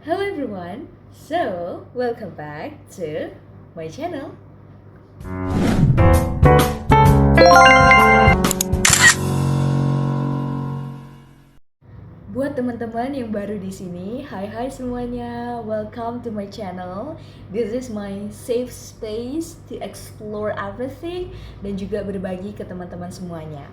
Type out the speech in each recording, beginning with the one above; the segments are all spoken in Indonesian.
Hello everyone, so welcome back to my channel. Buat teman-teman yang baru di sini, hai semuanya, welcome to my channel. This is my safe space to explore everything dan juga berbagi ke teman-teman semuanya.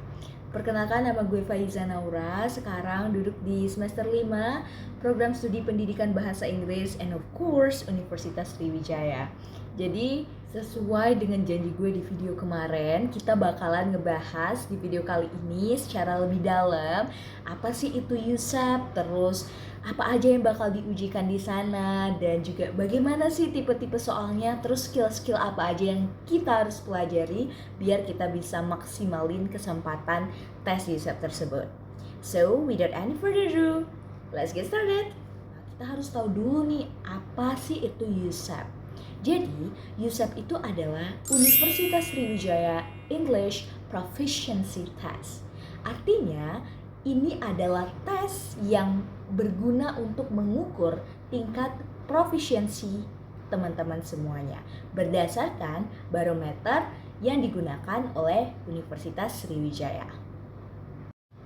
Perkenalkan, nama gue Faiza Naura, sekarang duduk di semester 5 program studi pendidikan bahasa Inggris and of course Universitas Sriwijaya. Jadi sesuai dengan janji gue di video kemarin, kita bakalan ngebahas di video kali ini secara lebih dalam apa sih itu USAP, terus apa aja yang bakal diujikan di sana, dan juga bagaimana sih tipe-tipe soalnya, terus skill-skill apa aja yang kita harus pelajari biar kita bisa maksimalin kesempatan tes USAP tersebut. So, without any further ado, let's get started. Kita harus tahu dulu nih, apa sih itu USAP? Jadi, USAP itu adalah Universitas Sriwijaya English Proficiency Test. Artinya, ini adalah tes yang berguna untuk mengukur tingkat proficiency teman-teman semuanya berdasarkan barometer yang digunakan oleh Universitas Sriwijaya.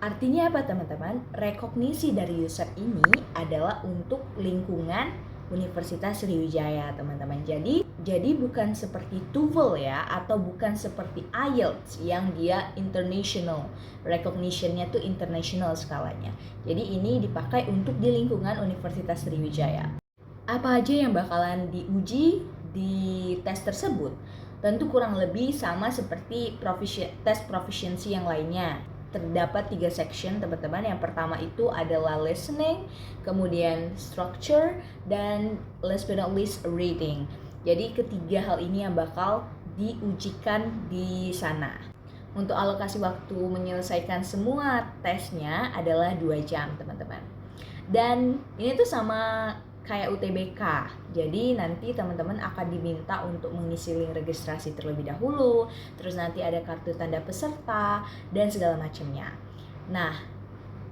Artinya apa teman-teman? Rekognisi dari USAP ini adalah untuk lingkungan Universitas Sriwijaya teman-teman. Jadi bukan seperti TOEFL ya, atau bukan seperti IELTS yang dia international, recognition-nya tuh international skalanya. Jadi ini dipakai untuk di lingkungan Universitas Sriwijaya. Apa aja yang bakalan diuji di tes tersebut? Tentu kurang lebih sama seperti tes proficiency yang lainnya. Terdapat 3 section teman-teman. Yang pertama itu adalah listening, kemudian structure, dan last but not least reading. Jadi ketiga hal ini yang bakal diujikan di sana. Untuk alokasi waktu menyelesaikan semua tesnya adalah 2 jam teman-teman. Dan ini tuh sama kayak UTBK. Jadi nanti teman-teman akan diminta untuk mengisi link registrasi terlebih dahulu, terus nanti ada kartu tanda peserta dan segala macamnya. Nah,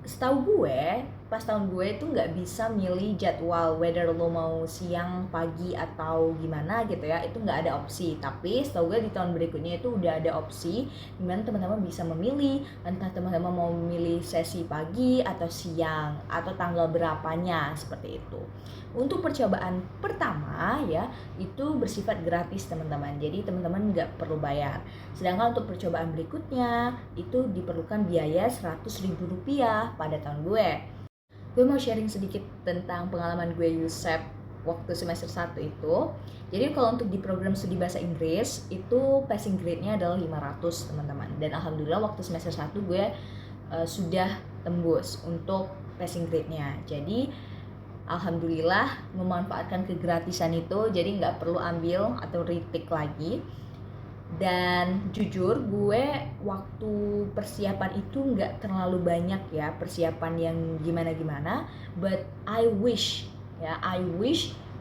setahu gue, pas tahun gue itu nggak bisa milih jadwal whether lo mau siang, pagi, atau gimana gitu ya. Itu nggak ada opsi. Tapi setahu gue di tahun berikutnya itu udah ada opsi dimana teman-teman bisa memilih, entah teman-teman mau memilih sesi pagi atau siang atau tanggal berapanya, seperti itu. Untuk percobaan pertama ya, itu bersifat gratis teman-teman. Jadi teman-teman nggak perlu bayar. Sedangkan untuk percobaan berikutnya itu diperlukan biaya Rp100.000 pada tahun gue. Gue mau sharing sedikit tentang pengalaman gue USAP waktu semester 1 itu. Jadi kalau untuk di program studi bahasa Inggris itu passing grade-nya adalah 500 teman-teman. Dan alhamdulillah waktu semester 1 gue sudah tembus untuk passing grade-nya. Jadi alhamdulillah memanfaatkan kegratisan itu, jadi nggak perlu ambil atau retake lagi. Dan jujur gue waktu persiapan itu nggak terlalu banyak ya, persiapan yang gimana-gimana, but I wish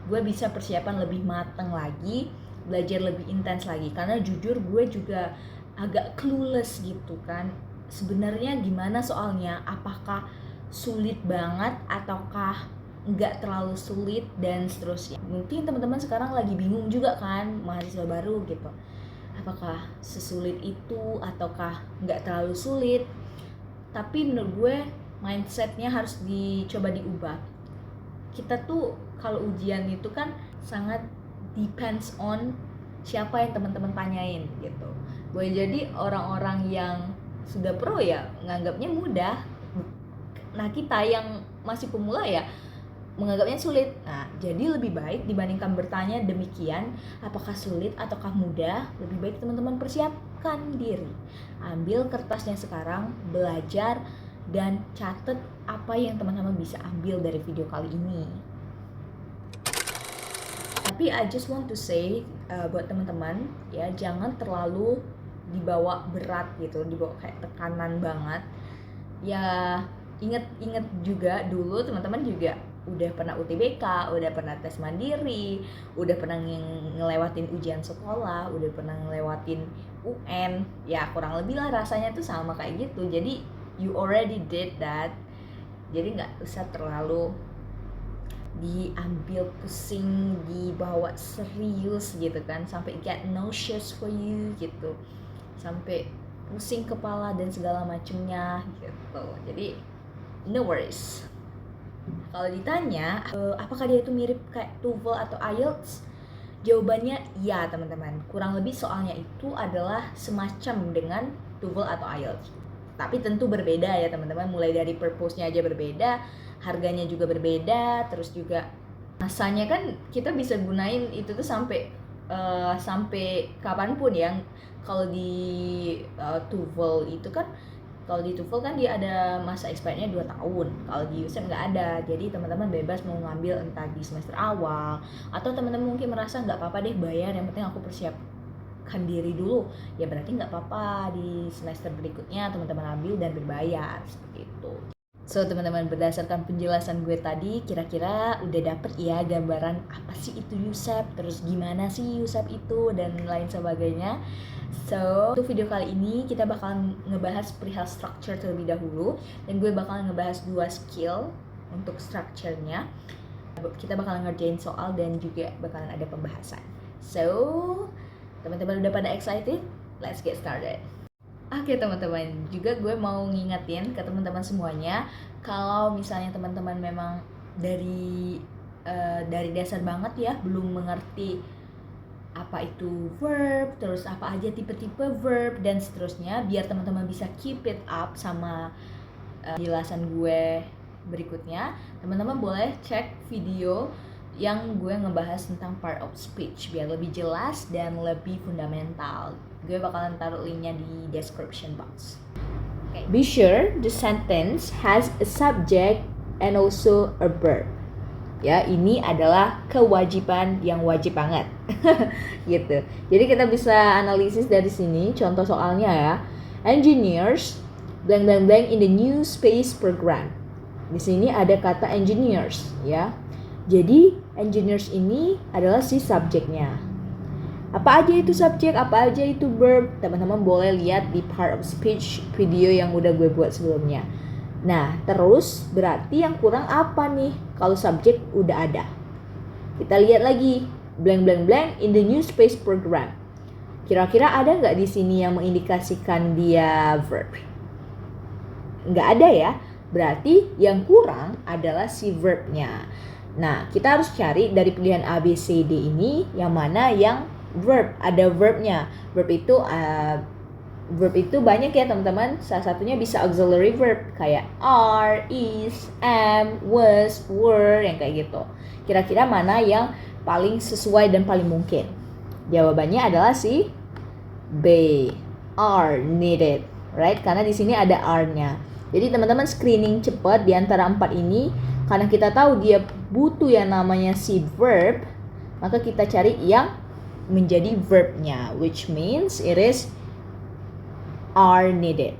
gue bisa persiapan lebih mateng lagi, belajar lebih intens lagi, karena jujur gue juga agak clueless gitu kan, sebenarnya gimana soalnya, apakah sulit banget ataukah nggak terlalu sulit dan seterusnya. Mungkin teman-teman sekarang lagi bingung juga kan, mahasiswa baru gitu, apakah sesulit itu ataukah nggak terlalu sulit. Tapi menurut gue mindsetnya harus dicoba diubah. Kita tuh kalau ujian itu kan sangat depends on siapa yang teman-teman tanyain gitu. Boleh jadi orang-orang yang sudah pro ya nganggapnya mudah, nah kita yang masih pemula ya menganggapnya sulit. Nah, jadi lebih baik dibandingkan bertanya demikian, apakah sulit ataukah mudah, lebih baik teman-teman persiapkan diri. Ambil kertasnya sekarang, belajar, dan catat apa yang teman-teman bisa ambil dari video kali ini. Tapi I just want to say buat teman-teman ya, jangan terlalu dibawa berat gitu, dibawa kayak tekanan banget. Ya, inget juga dulu teman-teman juga udah pernah UTBK, udah pernah tes mandiri, udah pernah ngelewatin ujian sekolah, udah pernah ngelewatin UN, ya kurang lebih lah rasanya tuh sama kayak gitu. Jadi you already did that, jadi nggak usah terlalu diambil pusing, dibawa serius gitu kan, sampai get nauseous for you gitu, sampai pusing kepala dan segala macamnya gitu. Jadi no worries. Kalau ditanya apakah dia itu mirip kayak TOEFL atau IELTS, jawabannya iya teman-teman. Kurang lebih soalnya itu adalah semacam dengan TOEFL atau IELTS. Tapi tentu berbeda ya teman-teman, mulai dari purpose-nya aja berbeda, harganya juga berbeda, terus juga masanya kan kita bisa gunain itu tuh sampai kapanpun ya. Kalau di TOEFL itu kan, kalau di TOEFL kan dia ada masa expirednya 2 tahun. Kalau di USEP nggak ada. Jadi teman-teman bebas mau ngambil entah di semester awal, atau teman-teman mungkin merasa nggak apa-apa deh bayar, yang penting aku persiapkan diri dulu. Ya berarti nggak apa-apa di semester berikutnya teman-teman ambil dan berbayar seperti itu. So teman-teman, berdasarkan penjelasan gue tadi, kira-kira udah dapet ya gambaran apa sih itu USEP, terus gimana sih USEP itu, dan lain sebagainya. So untuk video kali ini kita bakal ngebahas perihal structure terlebih dahulu, dan gue bakal ngebahas 2 skill untuk structure-nya. Kita bakal ngerjain soal dan juga bakalan ada pembahasan. So teman-teman udah pada excited? Let's get started. Oke teman-teman, juga gue mau ngingetin ke teman-teman semuanya, kalau misalnya teman-teman memang dari dasar banget ya belum mengerti apa itu verb, terus apa aja tipe-tipe verb dan seterusnya, biar teman-teman bisa keep it up sama penjelasan gue berikutnya, teman-teman boleh cek video yang gue ngebahas tentang part of speech biar lebih jelas dan lebih fundamental. Gue bakalan taruh linknya di description box. Okay. Be sure the sentence has a subject and also a verb. Ya, ini adalah kewajiban yang wajib banget. Gitu. Jadi kita bisa analisis dari sini contoh soalnya ya. Engineers blank blank blank in the new space program. Di sini ada kata engineers ya. Jadi engineers ini adalah si subjeknya. Apa aja itu subjek, apa aja itu verb, teman-teman boleh lihat di part of speech video yang udah gue buat sebelumnya. Nah, terus berarti yang kurang apa nih kalau subjek udah ada? Kita lihat lagi, blank blank blank in the new space program. Kira-kira ada nggak di sini yang mengindikasikan dia verb? Nggak ada ya, berarti yang kurang adalah si verbnya. Nah, kita harus cari dari pilihan A, B, C, D ini yang mana yang verb, ada verbnya. Verb itu banyak ya teman-teman. Salah satunya bisa auxiliary verb kayak are, is, am, was, were, yang kayak gitu. Kira-kira mana yang paling sesuai dan paling mungkin? Jawabannya adalah si B, are needed, right? Karena di sini ada are-nya. Jadi teman-teman screening cepat di antara 4 ini, karena kita tahu dia butuh yang namanya si verb, maka kita cari yang menjadi verbnya, which means it is are needed.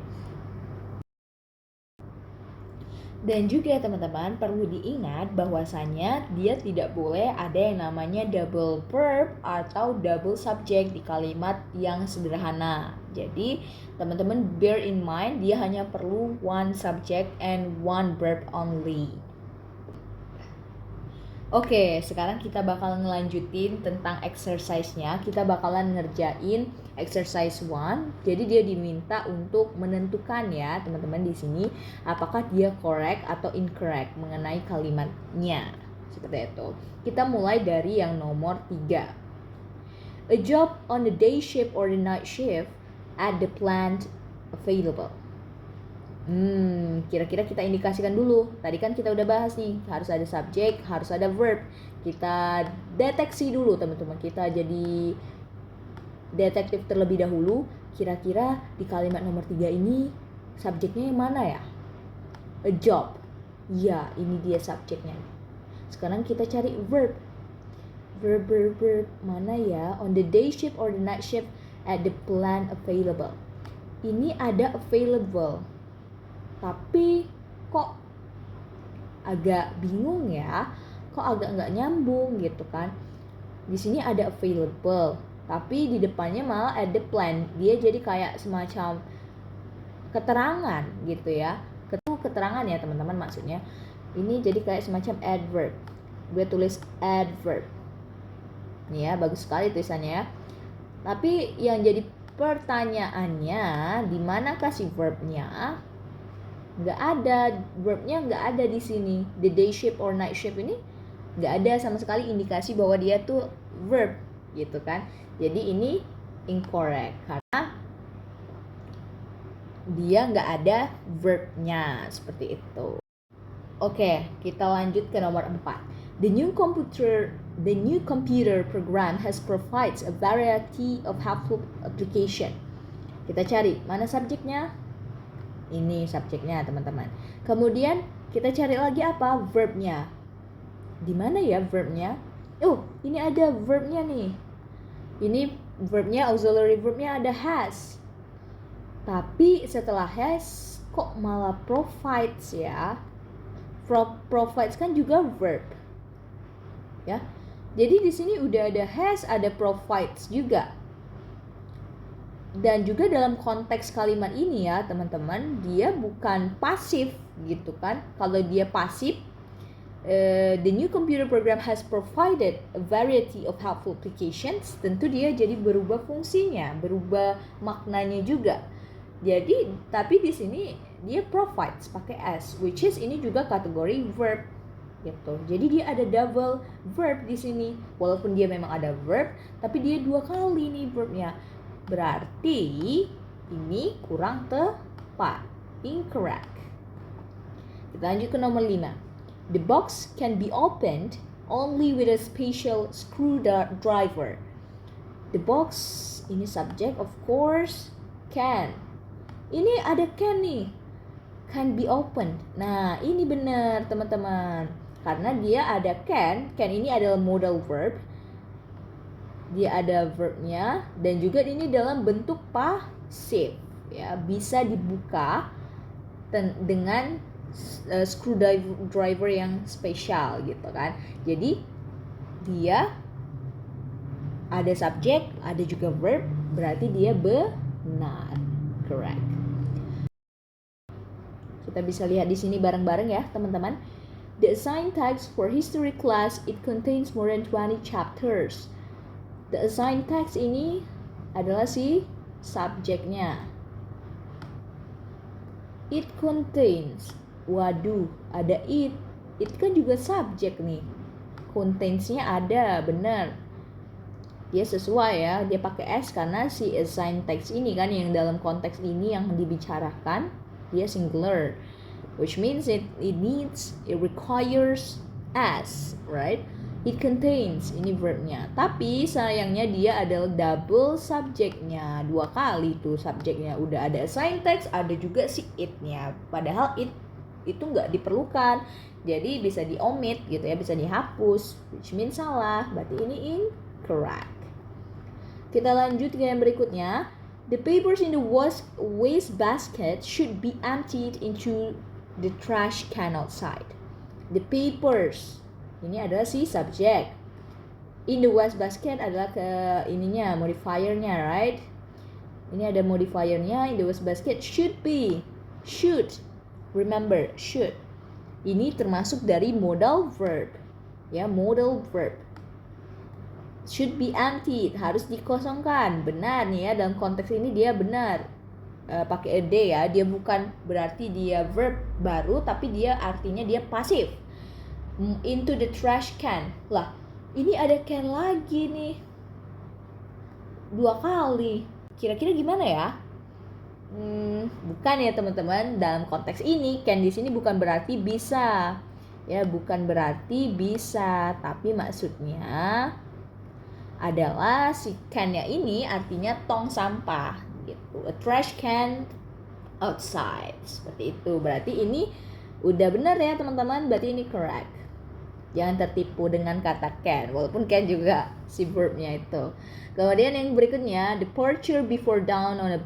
Dan juga teman-teman perlu diingat bahwasanya dia tidak boleh ada yang namanya double verb atau double subject di kalimat yang sederhana. Jadi teman-teman bear in mind dia hanya perlu one subject and one verb only. Oke, sekarang kita bakal ngelanjutin tentang exercise-nya. Kita bakalan ngerjain exercise 1. Jadi dia diminta untuk menentukan ya, teman-teman di sini apakah dia correct atau incorrect mengenai kalimatnya. Seperti itu. Kita mulai dari yang nomor 3. A job on the day shift or the night shift at the plant available. Kira-kira kita indikasikan dulu. Tadi kan kita udah bahas nih, harus ada subjek, harus ada verb. Kita deteksi dulu teman-teman. Kita jadi detektif terlebih dahulu. Kira-kira di kalimat nomor 3 ini subjeknya yang mana ya? A job. Ya, ini dia subjeknya. Sekarang kita cari verb. Verb mana ya? On the day shift or the night shift at the plant available. Ini ada available. Tapi kok agak bingung ya, kok agak nggak nyambung gitu kan. Di sini ada available, tapi di depannya malah at the plant. Dia jadi kayak semacam keterangan gitu ya. Keterangan ya teman-teman maksudnya. Ini jadi kayak semacam adverb. Gue tulis adverb. Nih ya, bagus sekali tulisannya ya. Tapi yang jadi pertanyaannya, di manakah si verbnya? Nggak ada, verbnya nggak ada di sini. The day shift or night shift ini nggak ada sama sekali indikasi bahwa dia tuh verb gitu kan. Jadi ini incorrect karena dia nggak ada verbnya seperti itu. Oke, kita lanjut ke nomor 4. The new computer program has provides a variety of helpful application. Kita cari mana subjeknya? Ini subjeknya, teman-teman. Kemudian kita cari lagi apa? Verbnya. Di mana ya verbnya? Oh, ini ada verbnya nih. Ini verbnya, auxiliary verbnya ada has. Tapi setelah has kok malah provides ya? Provides kan juga verb. Ya. Jadi di sini udah ada has, ada provides juga. Dan juga dalam konteks kalimat ini ya, teman-teman, dia bukan pasif gitu kan. Kalau dia pasif, the new computer program has provided a variety of helpful applications, tentu dia jadi berubah fungsinya, berubah maknanya juga. Jadi, tapi di sini dia provides pakai s, which is ini juga kategori verb gitu. Jadi dia ada double verb di sini. Walaupun dia memang ada verb, tapi dia 2 kali nih verbnya. Berarti ini kurang tepat, incorrect. Kita lanjut ke nomor 5. The box can be opened only with a special screwdriver. The box, ini subject of course, can. Ini ada can nih, can be opened. Nah ini benar teman-teman, karena dia ada can ini adalah modal verb. Dia ada verbnya dan juga ini dalam bentuk pasif ya, bisa dibuka dengan screwdriver yang spesial gitu kan. Jadi dia ada subjek, ada juga verb, berarti dia benar, correct. Kita bisa lihat di sini bareng-bareng ya, teman-teman. The assigned text for history class, it contains more than 20 chapters. The assigned text ini adalah si subjeknya. It contains, waduh, ada it. It kan juga subjek nih. Contains-nya ada, benar. Dia sesuai ya, dia pakai s karena si assigned text ini kan yang dalam konteks ini yang dibicarakan, dia singular, which means it requires s, right? It contains, ini verbnya. Tapi sayangnya dia adalah double subjeknya, 2 kali tuh subjeknya. Udah ada assigned text, ada juga si it-nya. Padahal it itu nggak diperlukan, jadi bisa diomit gitu ya, bisa dihapus, which means salah. Berarti ini incorrect. Kita lanjut ke yang berikutnya. The papers in the waste basket should be emptied into the trash can outside. The papers, ini adalah si subjek. In the waste basket adalah ke ininya, modifiernya, right? Ini ada modifiernya. In the waste basket should be, should. Remember, should. Ini termasuk dari modal verb. Ya, modal verb. Should be emptied, harus dikosongkan. Benar nih ya, dalam konteks ini dia benar. Pakai ed ya, dia bukan berarti dia verb baru, tapi dia artinya dia pasif. Into the trash can. Lah, ini ada can lagi nih, 2 kali. Kira-kira gimana ya? Bukan ya teman-teman, dalam konteks ini can di sini bukan berarti bisa. Ya, bukan berarti bisa, tapi maksudnya adalah si can-nya ini artinya tong sampah gitu. A trash can outside. Seperti itu. Berarti ini udah benar ya teman-teman, berarti ini correct. Jangan tertipu dengan kata can, walaupun can juga si verbnya itu. Kemudian yang berikutnya, departure before dawn on a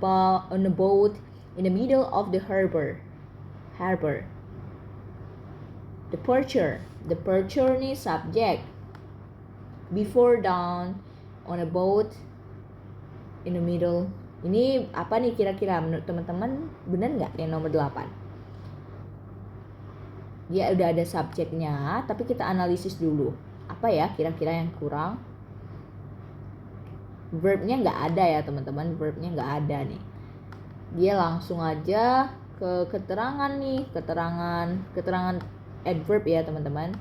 boat in the middle of the harbor. Departure nih subject. Before dawn on a boat in the middle. Ini apa nih kira-kira menurut teman-teman, benar nggak yang nomor 8? Dia udah ada subjeknya, tapi kita analisis dulu. Apa ya kira-kira yang kurang? Verbnya nggak ada ya teman-teman, verbnya nggak ada nih. Dia langsung aja ke keterangan nih, keterangan adverb ya teman-teman.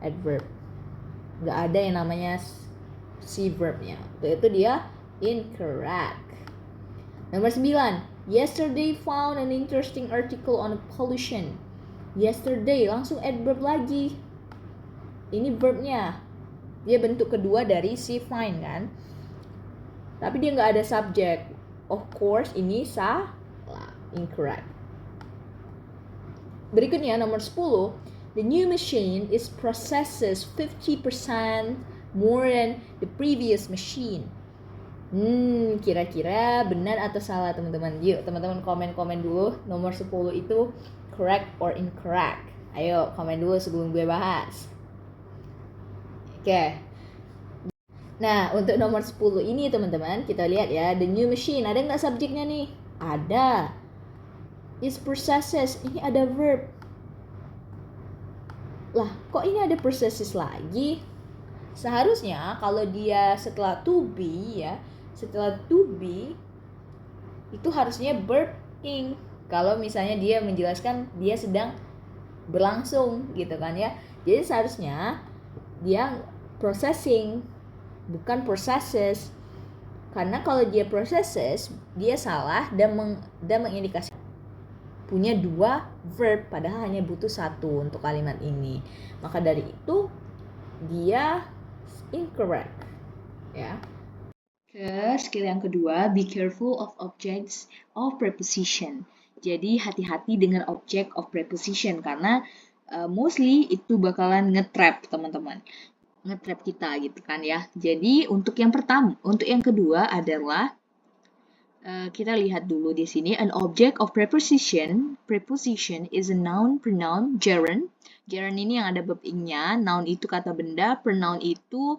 Adverb. Nggak ada yang namanya si verbnya. Itu dia incorrect. Nomor 9. Yesterday found an interesting article on pollution. Yesterday langsung adverb lagi. Ini verbnya. Dia bentuk kedua dari si find kan. Tapi dia nggak ada subjek. Of course ini salah. Incorrect. Berikutnya nomor 10. The new machine is processes 50% more than the previous machine. Kira-kira benar atau salah teman-teman? Yuk teman-teman komen-komen dulu. Nomor 10 itu correct or incorrect? Ayo komen dulu sebelum gue bahas. Oke. Nah untuk nomor 10 ini teman-teman, kita lihat ya. The new machine, ada nggak subjeknya nih? Ada. Is processes, ini ada verb. Lah kok ini ada processes lagi? Seharusnya kalau dia setelah to be ya, setelah to be itu harusnya verb ing. Kalau misalnya dia menjelaskan dia sedang berlangsung gitu kan ya. Jadi seharusnya dia processing bukan processes. Karena kalau dia processes, dia salah dan mengindikasikan punya dua verb padahal hanya butuh satu untuk kalimat ini. Maka dari itu dia incorrect ya. Ke skill yang kedua, be careful of objects of preposition. Jadi hati-hati dengan object of preposition karena mostly itu bakalan nge-trap teman-teman. Nge-trap kita gitu kan ya. Jadi untuk yang kedua adalah kita lihat dulu di sini an object of preposition. Preposition is a noun, pronoun, gerund. Gerund ini yang ada verb ing-nya, noun itu kata benda, pronoun itu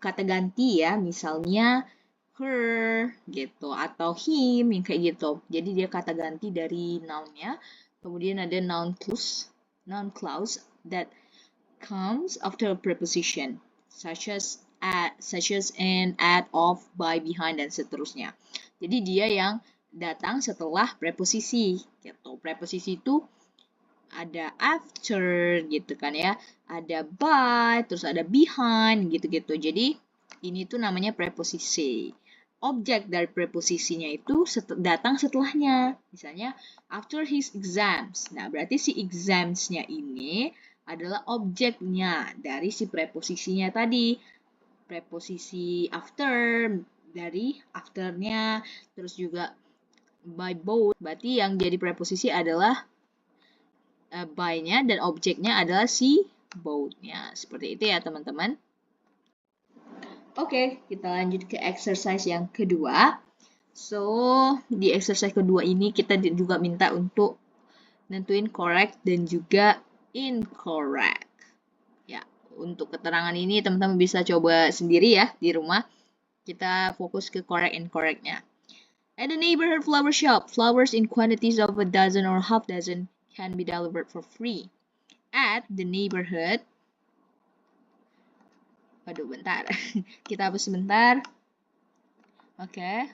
kata ganti ya, misalnya her gitu atau him yang kayak gitu. Jadi dia kata ganti dari nounnya. Kemudian ada noun clause that comes after a preposition such as and, at, of, by, behind dan seterusnya. Jadi dia yang datang setelah preposisi gitu. Preposisi itu ada after gitu kan ya, ada by, terus ada behind gitu-gitu. Jadi ini tuh namanya preposisi. Objek dari preposisinya itu datang setelahnya. Misalnya after his exams. Nah, berarti si exams-nya ini adalah objeknya dari si preposisinya tadi. Preposisi after dari afternya, terus juga by both. Berarti yang jadi preposisi adalah by-nya dan objeknya adalah si both-nya. Seperti itu ya teman-teman. Oke, kita lanjut ke exercise yang kedua. So, di exercise kedua ini kita juga minta untuk nentuin correct dan juga incorrect. Ya, untuk keterangan ini teman-teman bisa coba sendiri ya di rumah. Kita fokus ke correct and incorrect-nya. At the neighborhood flower shop, flowers in quantities of a dozen or half dozen can be delivered for free. At the neighborhood, waduh bentar, kita hapus sebentar. Oke.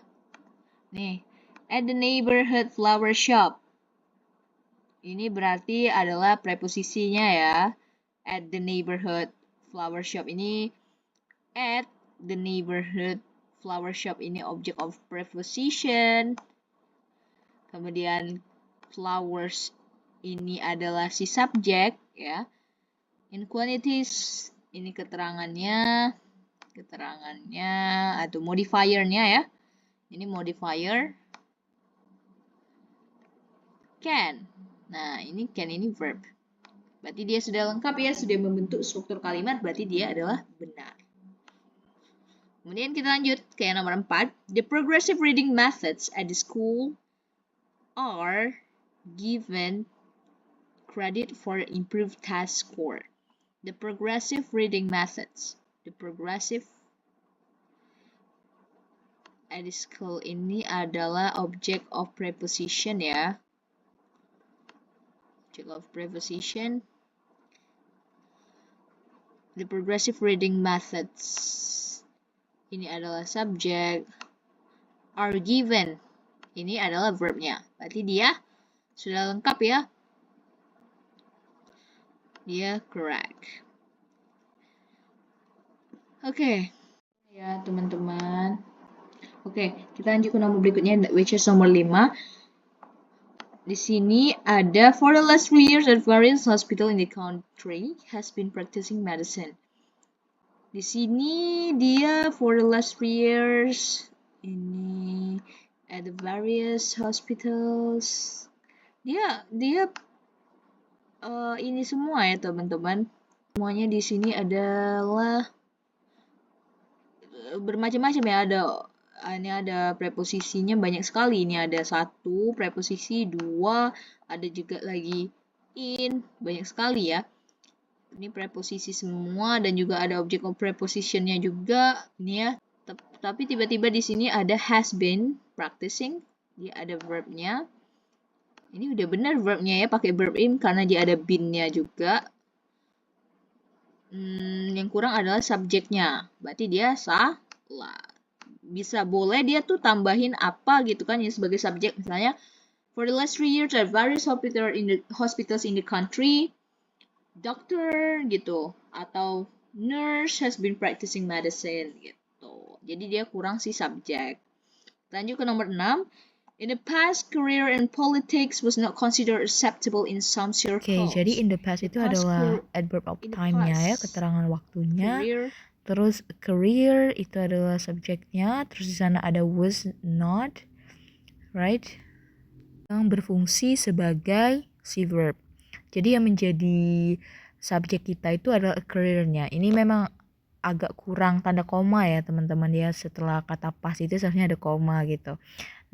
Nih, at the neighborhood flower shop. Ini berarti adalah preposisinya ya. At the neighborhood flower shop ini, at the neighborhood flower shop ini object of preposition. Kemudian flowers ini adalah si subject ya. In quantities ini keterangannya atau modifiernya ya. Ini modifier can. Nah, ini can ini verb. Berarti dia sudah lengkap ya, sudah membentuk struktur kalimat, berarti dia adalah benar. Kemudian kita lanjut ke yang nomor 4. The progressive reading methods at the school are given credit for improved test score. The progressive reading methods. The progressive at the school ini adalah object of preposition ya. Object of preposition. The progressive reading methods. Ini adalah subjek. Are given. Ini adalah verbnya. Berarti dia sudah lengkap ya. Dia correct. Oke. Ya teman-teman. Oke, kita lanjut ke nomor berikutnya, which is nomor 5. Di sini ada, for the last 3 years at various hospital in the country has been practicing medicine. Di sini dia for the last 3 years ini at the various hospitals. Dia ini semua ya teman-teman. Semuanya di sini adalah bermacam-macam ya. Ini ada preposisinya banyak sekali. Ini ada 1 preposisi, 2, ada juga lagi in, banyak sekali ya. Ini preposisi semua dan juga ada object of prepositionnya juga. Ini ya. Tapi tiba-tiba di sini ada has been practicing. Dia ada verbnya. Ini udah benar verbnya ya, pakai verb in karena dia ada been-nya juga. Yang kurang adalah subjeknya. Berarti dia salah. Bisa boleh dia tuh tambahin apa gitu kan ya sebagai subjek, misalnya for the last 3 years at various hospitals in the country, doctor gitu, atau nurse has been practicing medicine gitu. Jadi dia kurang si subjek. Lanjut ke nomor 6. In the past, career in politics was not considered acceptable in some circles. Oke, jadi in the past itu adalah adverb of time-nya ya, keterangan waktunya. Terus career itu adalah subjeknya, terus di sana ada was not, right? Yang berfungsi sebagai si verb. Jadi yang menjadi subjek kita itu adalah career-nya. Ini memang agak kurang tanda koma ya teman-teman ya, setelah kata pas itu seharusnya ada koma gitu.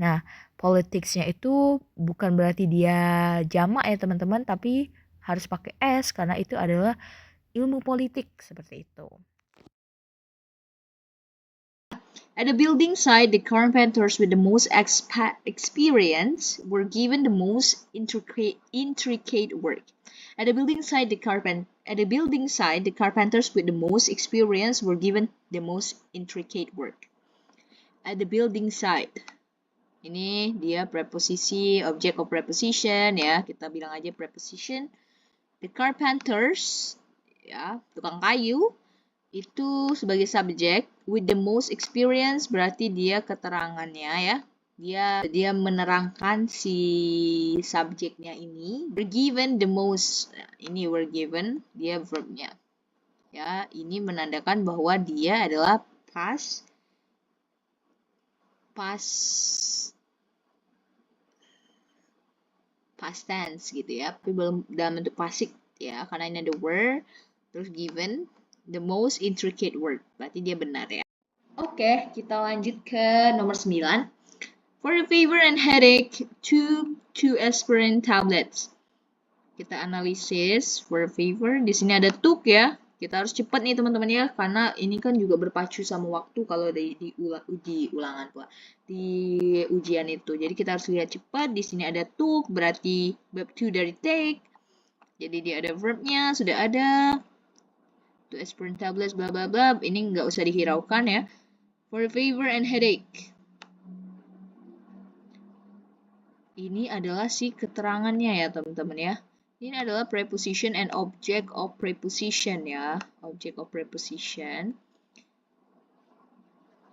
Nah, politicsnya itu bukan berarti dia jamak ya teman-teman, tapi harus pakai S karena itu adalah ilmu politik seperti itu. At the building site, the carpenters with the most experience were given the most intricate work. At the building site, the carpenters with the most experience were given the most intricate work. At the building site. Ini dia preposisi, object of preposition ya. Kita bilang aja preposition. The carpenters, ya, tukang kayu, itu sebagai subjek, with the most experience berarti dia keterangannya ya. Dia menerangkan si subjeknya ini. Were given the most, ini were given, dia verbnya. Ya, ini menandakan bahwa dia adalah past tense gitu ya, tapi belum dalam bentuk pasif ya, karena ini ada were, terus given the most intricate word, berarti dia benar ya. Oke, kita lanjut ke nomor 9. For the fever and headache, 2 aspirin tablets. Kita analisis for the fever, di sini ada took ya. Kita harus cepat nih teman-teman ya, karena ini kan juga berpacu sama waktu kalau di ujian itu. Jadi kita harus lihat cepat. Di sini ada took, berarti verb to dari take. Jadi dia ada verbnya, sudah ada. 2 aspirin tablets, bla bla bla. Ini nggak usah dihiraukan ya. For fever and headache. Ini adalah si keterangannya ya teman-teman ya. Ini adalah preposition and object of preposition ya. Object of preposition.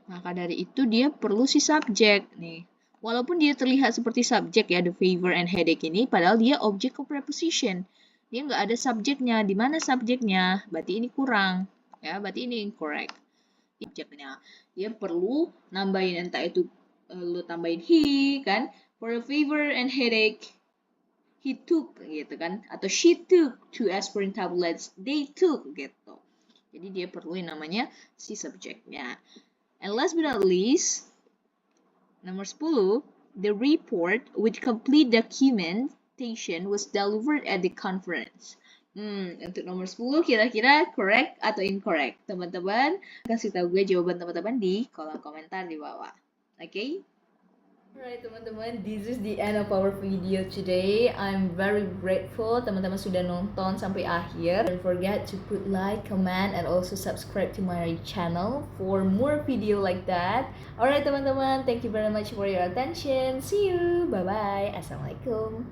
Maka dari itu dia perlu si subjek nih. Walaupun dia terlihat seperti subjek ya, the fever and headache ini, padahal dia object of preposition. Dia nggak ada subjeknya. Di mana subjeknya? Berarti ini kurang. Ya, berarti ini incorrect. Subjeknya. Dia perlu nambahin, entah itu lu tambahin he kan. For a fever and headache, he took gitu kan, atau she took 2 aspirin tablets, they took gitu. Jadi dia perlu yang namanya si subjeknya. And last but not least, nomor 10, the report with complete documentation was delivered at the conference. Untuk nomor 10 kira-kira correct atau incorrect? Teman-teman kasih tahu gue jawaban teman-teman di kolom komentar di bawah. Oke? Alright teman-teman, this is the end of our video today. I'm very grateful teman-teman sudah nonton sampai akhir. Don't forget to put like, comment, and also subscribe to my channel for more video like that. Alright teman-teman, thank you very much for your attention. See you, bye bye, assalamualaikum.